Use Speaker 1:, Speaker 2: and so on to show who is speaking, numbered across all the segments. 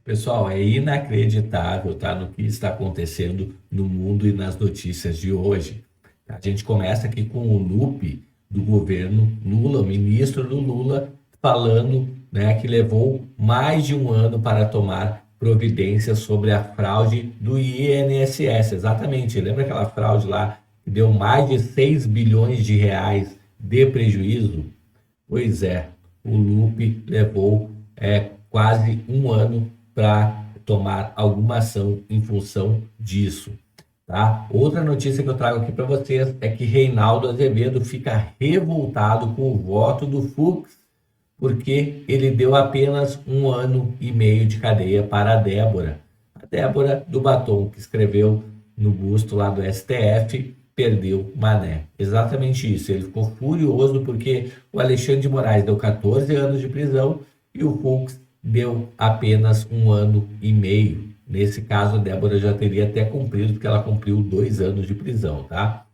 Speaker 1: Pessoal, é inacreditável, tá, no que está acontecendo no mundo e nas notícias de hoje. A gente começa aqui com o Lupe do governo Lula, o ministro do Lula, falando, né, que levou mais de um ano para tomar providências sobre a fraude do INSS. Exatamente, lembra aquela fraude lá que deu mais de 6 bilhões de reais de prejuízo? Pois é, o Lupe levou quase um ano para tomar alguma ação em função disso, tá? Outra notícia que eu trago aqui para vocês é que Reinaldo Azevedo fica revoltado com o voto do Fux, porque ele deu apenas um ano e meio de cadeia para a Débora do Batom, que escreveu no busto lá do STF, perdeu Mané. Exatamente isso. Ele ficou furioso porque o Alexandre de Moraes deu 14 anos de prisão e o Fux deu apenas um ano e meio. Nesse caso, a Débora já teria até cumprido, porque ela cumpriu 2 anos de prisão, tá?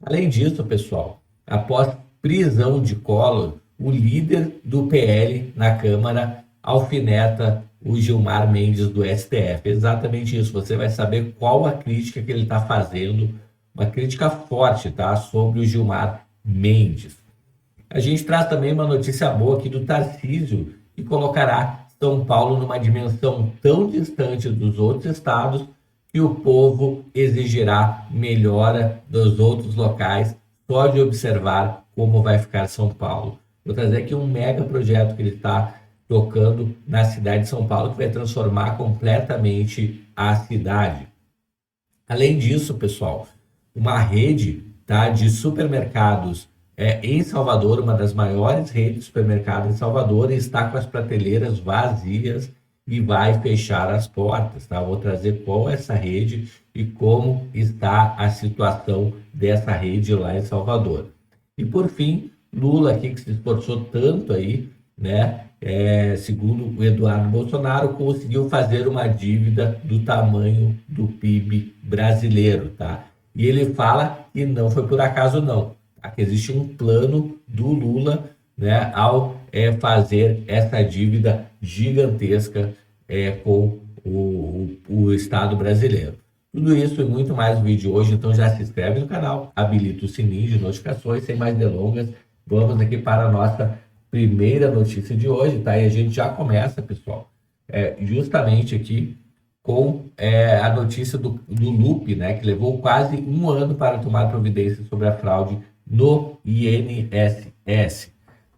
Speaker 1: Além disso, pessoal, após prisão de Collor, o líder do PL na Câmara alfineta o Gilmar Mendes do STF. Exatamente isso. Você vai saber qual a crítica que ele está fazendo, uma crítica forte, tá, sobre o Gilmar Mendes. A gente traz também uma notícia boa aqui do Tarcísio, que colocará São Paulo numa dimensão tão distante dos outros estados que o povo exigirá melhora dos outros locais só de observar como vai ficar São Paulo. Vou trazer aqui um mega projeto que ele está tocando na cidade de São Paulo, que vai transformar completamente a cidade. Além disso, pessoal, uma rede, tá, de supermercados em Salvador, uma das maiores redes de supermercados em Salvador, está com as prateleiras vazias e vai fechar as portas, tá? Vou trazer qual é essa rede e como está a situação dessa rede lá em Salvador. E por fim, Lula aqui, que se esforçou tanto aí, né? Segundo o Eduardo Bolsonaro, conseguiu fazer uma dívida do tamanho do PIB brasileiro, tá? E ele fala que não foi por acaso não, tá? Que existe um plano do Lula, né, ao fazer essa dívida gigantesca com o Estado brasileiro. Tudo isso e muito mais no vídeo de hoje, então já se inscreve no canal, habilita o sininho de notificações, sem mais delongas, vamos aqui para a nossa primeira notícia de hoje, tá? E a gente já começa, pessoal, justamente aqui com a notícia do Lupe, né, que levou quase um ano para tomar providência sobre a fraude no INSS.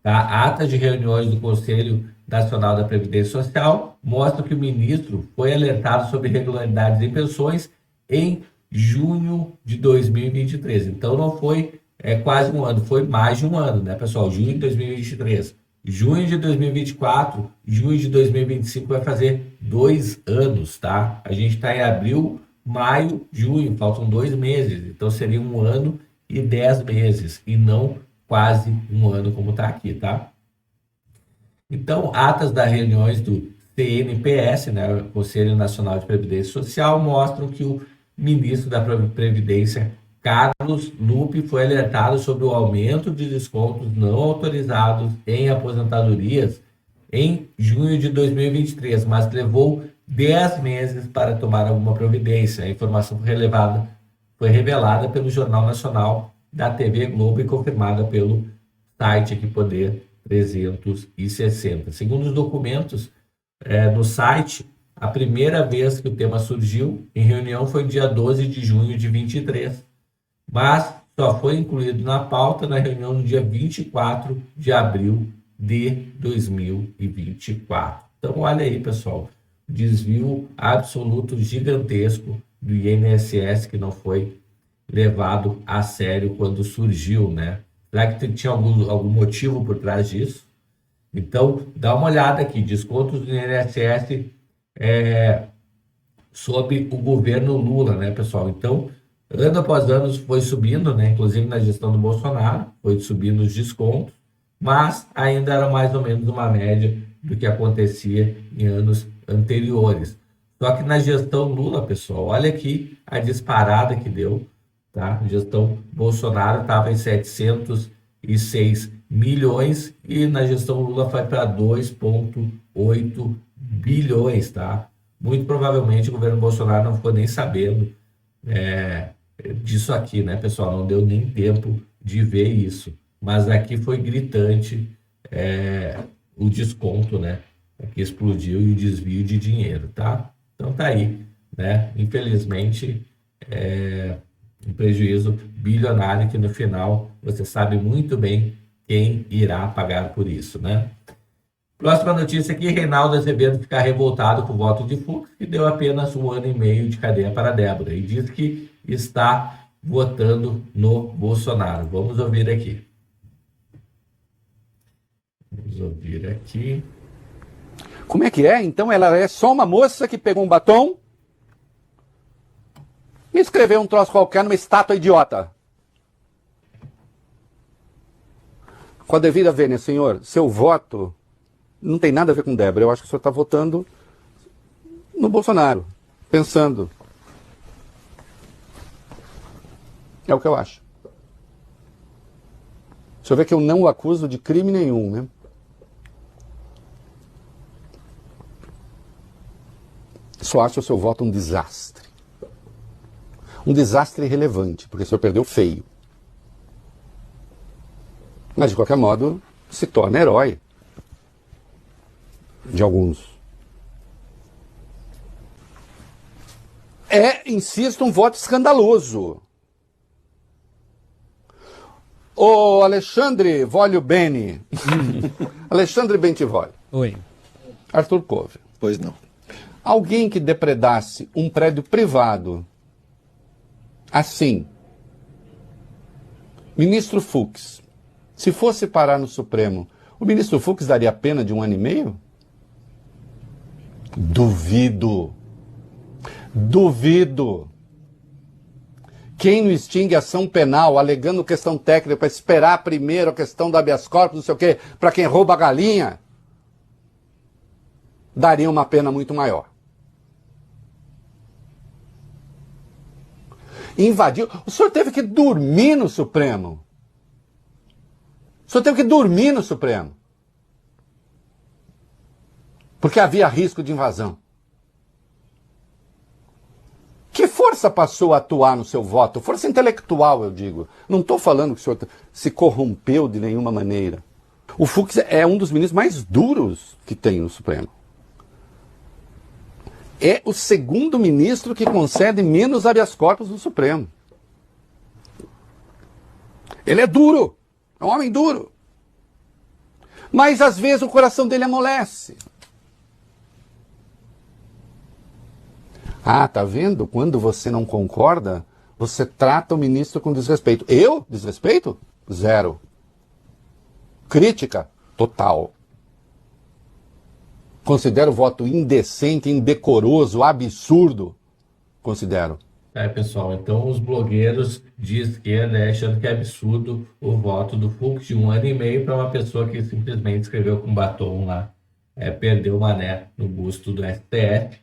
Speaker 1: Tá? Atas de reuniões do Conselho Nacional da Previdência Social mostram que o ministro foi alertado sobre irregularidades em pensões em junho de 2023. Então não foi quase um ano, foi mais de um ano, né, pessoal? Junho de 2023, junho de 2024, junho de 2025 vai fazer 2 anos, tá? A gente está em abril, maio, junho, faltam 2 meses, então seria 1 ano e 10 meses, e não quase um ano como está aqui, tá? Então, atas das reuniões do CNPS, né, Conselho Nacional de Previdência Social, mostram que o ministro da Previdência, Carlos Lupe, foi alertado sobre o aumento de descontos não autorizados em aposentadorias em junho de 2023, mas levou 10 meses para tomar alguma providência. A informação foi revelada pelo Jornal Nacional da TV Globo e confirmada pelo site aqui Poder 360. Segundo os documentos no site, a primeira vez que o tema surgiu em reunião foi no dia 12 de junho de 23, mas só foi incluído na pauta na reunião no dia 24 de abril de 2024. Então, olha aí, pessoal, desvio absoluto gigantesco do INSS que não foi levado a sério quando surgiu, né? Será que tinha algum motivo por trás disso? Então, dá uma olhada aqui, descontos do INSS sob o governo Lula, né, pessoal? Então, ano após ano foi subindo, né? Inclusive na gestão do Bolsonaro, foi subindo os descontos, mas ainda era mais ou menos uma média do que acontecia em anos anteriores. Só que na gestão Lula, pessoal, olha aqui a disparada que deu, tá? A gestão Bolsonaro estava em 706 milhões e na gestão Lula foi para 2,8 bilhões, tá? muito provavelmente o governo Bolsonaro não ficou nem sabendo disso aqui, né, pessoal? Não deu nem tempo de ver isso. Mas aqui foi gritante o desconto, né? Aqui explodiu e o desvio de dinheiro, tá? Então tá aí, né? Infelizmente, um prejuízo bilionário que no final você sabe muito bem quem irá pagar por isso, né? Próxima notícia aqui, Reinaldo Azevedo fica revoltado com o voto de Fux, que deu apenas 1 ano e meio de cadeia para Débora, e diz que está votando no Bolsonaro. Vamos ouvir aqui. Vamos ouvir aqui.
Speaker 2: Como é que é? Então ela é só uma moça que pegou um batom e escreveu um troço qualquer numa estátua idiota. Com a devida vênia, senhor, seu voto não tem nada a ver com Débora. Eu acho que o senhor está votando no Bolsonaro, pensando. É o que eu acho. O senhor vê que eu não o acuso de crime nenhum, né? Só acho o seu voto um desastre. Um desastre irrelevante, porque o senhor perdeu feio. Mas, de qualquer modo, se torna herói de alguns. Insisto, um voto escandaloso. Ô Alexandre Voglio Bene, Alexandre Bentivogli.
Speaker 3: Oi.
Speaker 2: Arthur Couve.
Speaker 4: Pois não.
Speaker 2: Alguém que depredasse um prédio privado, assim, ministro Fux, se fosse parar no Supremo, o ministro Fux daria pena de 1 ano e meio? Duvido. Duvido. Quem não extingue ação penal alegando questão técnica para esperar primeiro a questão do habeas corpus, não sei o quê, para quem rouba a galinha, daria uma pena muito maior. Invadiu. O senhor teve que dormir no Supremo. O senhor teve que dormir no Supremo. Porque havia risco de invasão. Que força passou a atuar no seu voto? Força intelectual, eu digo. Não estou falando que o senhor se corrompeu de nenhuma maneira. O Fux é um dos ministros mais duros que tem no Supremo. É o segundo ministro que concede menos habeas corpus no Supremo. Ele é duro. É um homem duro. Mas às vezes o coração dele amolece. Ah, tá vendo? Quando você não concorda, você trata o ministro com desrespeito. Eu? Desrespeito? Zero. Crítica? Total. Considero o voto indecente, indecoroso, absurdo. Considero.
Speaker 1: Pessoal, então os blogueiros de esquerda achando que é absurdo o voto do Fux de 1 ano e meio para uma pessoa que simplesmente escreveu com batom lá, perdeu o mané no busto do STF,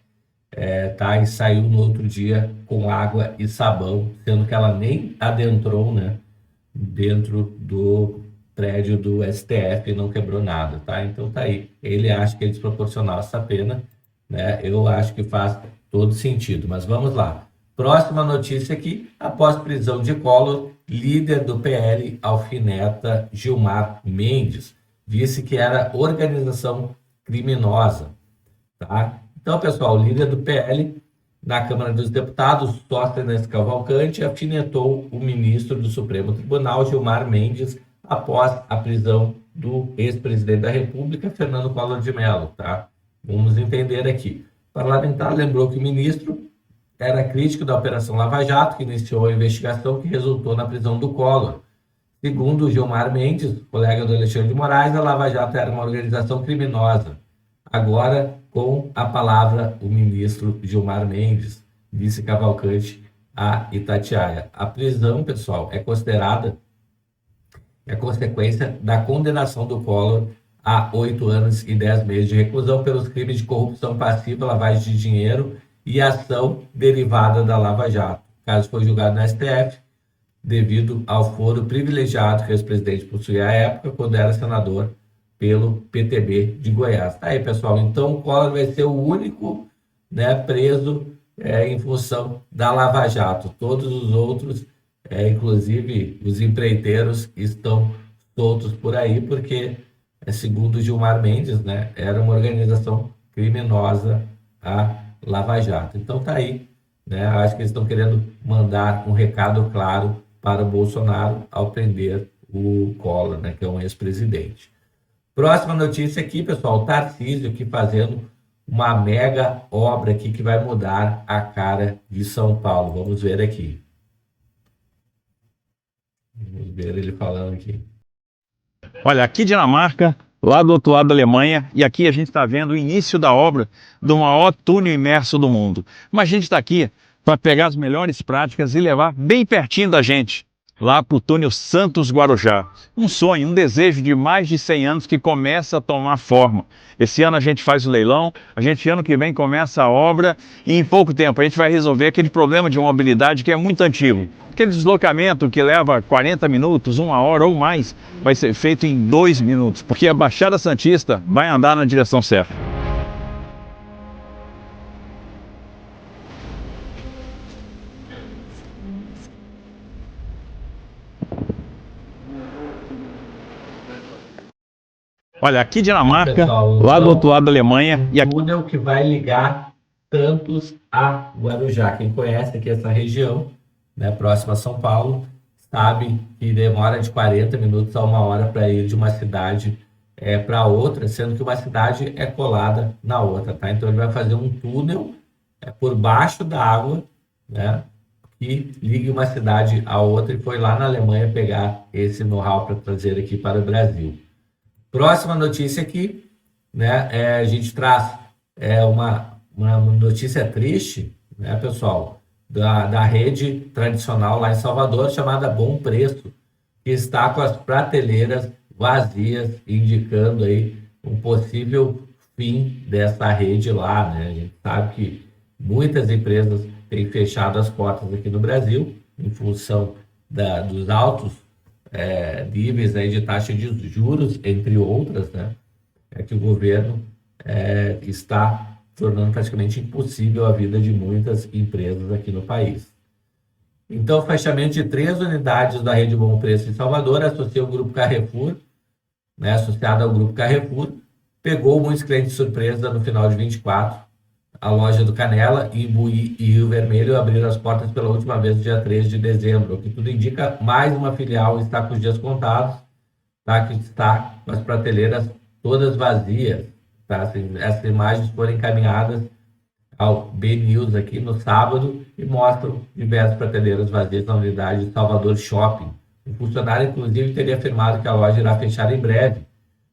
Speaker 1: e saiu no outro dia com água e sabão, sendo que ela nem adentrou, né, dentro do prédio do STF e não quebrou nada, tá? Então tá aí. Ele acha que é desproporcional essa pena, né? Eu acho que faz todo sentido, mas vamos lá. Próxima notícia aqui, após prisão de Collor, líder do PL alfineta Gilmar Mendes, disse que era organização criminosa, tá? Então, pessoal, o líder do PL na Câmara dos Deputados, Sóstenes Cavalcante, alfinetou o ministro do Supremo Tribunal, Gilmar Mendes, após a prisão do ex-presidente da República, Fernando Collor de Mello, tá? Vamos entender aqui. O parlamentar lembrou que o ministro era crítico da Operação Lava Jato, que iniciou a investigação que resultou na prisão do Collor. Segundo Gilmar Mendes, colega do Alexandre de Moraes, a Lava Jato era uma organização criminosa. Agora, com a palavra, o ministro Gilmar Mendes, disse Cavalcante a Itatiaia. A prisão, pessoal, é consequência da condenação do Collor a 8 anos e 10 meses de reclusão pelos crimes de corrupção passiva, lavagem de dinheiro e ação derivada da Lava Jato. O caso foi julgado no STF devido ao foro privilegiado que o ex-presidente possuía à época, quando era senador pelo PTB de Goiás. Tá aí, pessoal. Então, o Collor vai ser o único né, preso em função da Lava Jato. Todos os outros, inclusive os empreiteiros, estão soltos por aí, porque, segundo Gilmar Mendes, né, era uma organização criminosa a Lava Jato. Então tá aí, né, acho que eles estão querendo mandar um recado claro para o Bolsonaro ao prender o Collor, né, que é um ex-presidente. Próxima notícia aqui, pessoal, Tarcísio aqui fazendo uma mega obra aqui que vai mudar a cara de São Paulo. Vamos ver aqui. Vamos ver ele falando aqui.
Speaker 3: Olha, aqui Dinamarca, lá do outro lado da Alemanha, e aqui a gente está vendo o início da obra do maior túnel imerso do mundo. Mas a gente está aqui para pegar as melhores práticas e levar bem pertinho da gente, lá para o túnel Santos Guarujá. Um sonho, um desejo de mais de 100 anos que começa a tomar forma. Esse ano a gente faz o leilão, ano que vem começa a obra e em pouco tempo a gente vai resolver aquele problema de mobilidade que é muito antigo. Aquele deslocamento que leva 40 minutos, 1 hora ou mais, vai ser feito em 2 minutos, porque a Baixada Santista vai andar na direção certa. Olha, aqui Dinamarca, pessoal, lá do outro lado da Alemanha.
Speaker 1: E aqui... túnel que vai ligar Santos a Guarujá. Quem conhece aqui essa região, né, próxima a São Paulo, sabe que demora de 40 minutos a 1 hora para ir de uma cidade para outra, sendo que uma cidade é colada na outra, tá? Então ele vai fazer um túnel por baixo da água, né, que ligue uma cidade a outra, e foi lá na Alemanha pegar esse know-how para trazer aqui para o Brasil. Próxima notícia aqui, né, a gente traz uma notícia triste, né, pessoal, da rede tradicional lá em Salvador, chamada Bom Preço, que está com as prateleiras vazias, indicando aí um possível fim dessa rede lá, né? A gente sabe que muitas empresas têm fechado as portas aqui no Brasil, em função dos altos níveis aí de taxa de juros, entre outras, né? Que o governo está tornando praticamente impossível a vida de muitas empresas aqui no país. Então, o fechamento de 3 unidades da rede Bom Preço em Salvador associa o Grupo Carrefour, né, associado ao Grupo Carrefour, pegou muitos clientes de surpresa no final de 24. A loja do Canela, Imbuí e Rio Vermelho abriram as portas pela última vez no dia 3 de dezembro. O que tudo indica, mais uma filial está com os dias contados, tá, que está com as prateleiras todas vazias. Tá? Assim, essas imagens foram encaminhadas ao B-News aqui no sábado e mostram diversas prateleiras vazias na unidade de Salvador Shopping. O funcionário, inclusive, teria afirmado que a loja irá fechar em breve.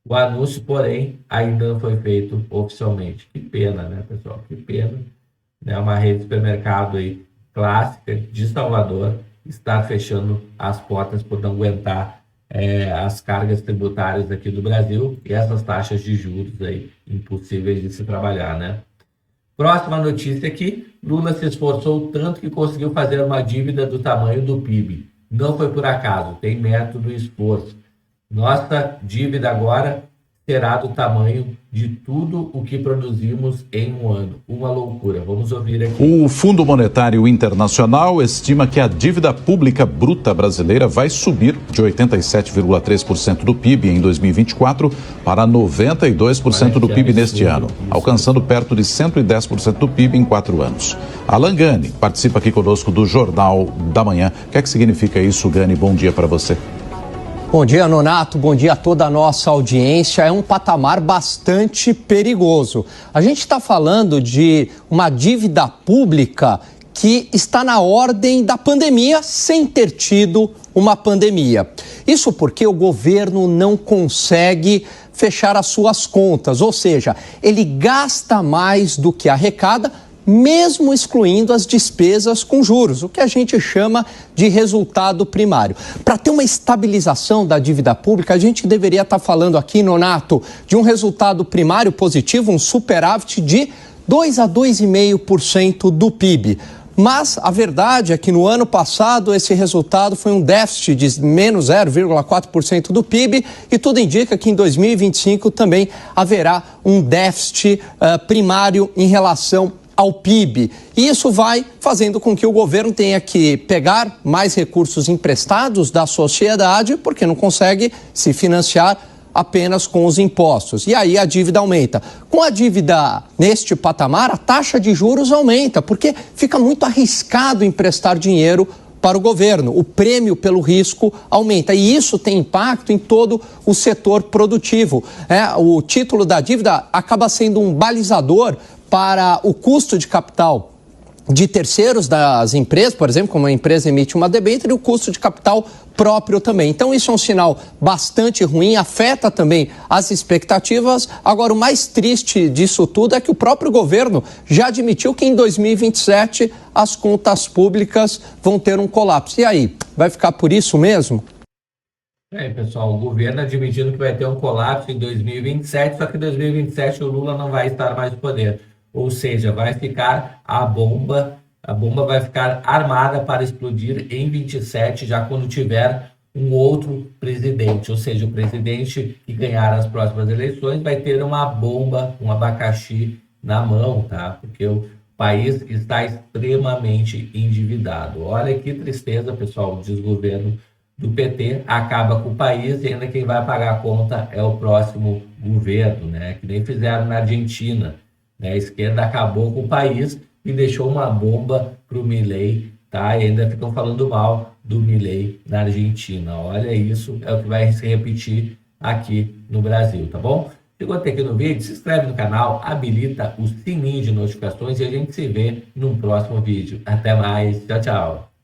Speaker 1: O anúncio, porém, ainda não foi feito oficialmente. Que pena, né, pessoal? Que pena. Né? Uma rede de supermercado aí, clássica de Salvador estar fechando as portas por não aguentar as cargas tributárias aqui do Brasil e essas taxas de juros aí impossíveis de se trabalhar, né? Próxima notícia aqui, Lula se esforçou tanto que conseguiu fazer uma dívida do tamanho do PIB. Não foi por acaso, tem método e esforço. Nossa dívida agora será do tamanho de tudo o que produzimos em um ano. Uma loucura. Vamos ouvir aqui.
Speaker 4: O Fundo Monetário Internacional estima que a dívida pública bruta brasileira vai subir de 87,3% do PIB em 2024 para 92% do PIB neste ano, alcançando perto de 110% do PIB em 4 anos. Alan Gani participa aqui conosco do Jornal da Manhã. O que é que significa isso, Gani? Bom dia para você.
Speaker 5: Bom dia, Nonato. Bom dia a toda a nossa audiência. É um patamar bastante perigoso. A gente está falando de uma dívida pública que está na ordem da pandemia sem ter tido uma pandemia. Isso porque o governo não consegue fechar as suas contas, ou seja, ele gasta mais do que arrecada, mesmo excluindo as despesas com juros, o que a gente chama de resultado primário. Para ter uma estabilização da dívida pública, a gente deveria estar falando aqui, Nonato, de um resultado primário positivo, um superávit de 2 a 2,5% do PIB. Mas a verdade é que no ano passado esse resultado foi um déficit de menos 0,4% do PIB e tudo indica que em 2025 também haverá um déficit primário em relação ao PIB. E isso vai fazendo com que o governo tenha que pegar mais recursos emprestados da sociedade, porque não consegue se financiar apenas com os impostos. E aí a dívida aumenta. Com a dívida neste patamar, a taxa de juros aumenta, porque fica muito arriscado emprestar dinheiro para o governo. O prêmio pelo risco aumenta e isso tem impacto em todo o setor produtivo. O título da dívida acaba sendo um balizador para o custo de capital de terceiros das empresas, por exemplo, como a empresa emite uma debênture, e o custo de capital próprio também. Então isso é um sinal bastante ruim, afeta também as expectativas. Agora, o mais triste disso tudo é que o próprio governo já admitiu que em 2027 as contas públicas vão ter um colapso. E aí, vai ficar por isso mesmo?
Speaker 1: Pessoal, o governo admitindo que vai ter um colapso em 2027, só que em 2027 o Lula não vai estar mais no poder. Ou seja, vai ficar a bomba vai ficar armada para explodir em 27, já quando tiver um outro presidente. Ou seja, o presidente que ganhar as próximas eleições vai ter uma bomba, um abacaxi na mão, tá? Porque o país está extremamente endividado. Olha que tristeza, pessoal, o desgoverno do PT acaba com o país e ainda quem vai pagar a conta é o próximo governo, né? Que nem fizeram na Argentina. A esquerda acabou com o país e deixou uma bomba para o Milei, tá? E ainda ficam falando mal do Milei na Argentina. Olha, isso é o que vai se repetir aqui no Brasil, tá bom? Chegou até aqui no vídeo, se inscreve no canal, habilita o sininho de notificações e a gente se vê num próximo vídeo. Até mais, tchau, tchau!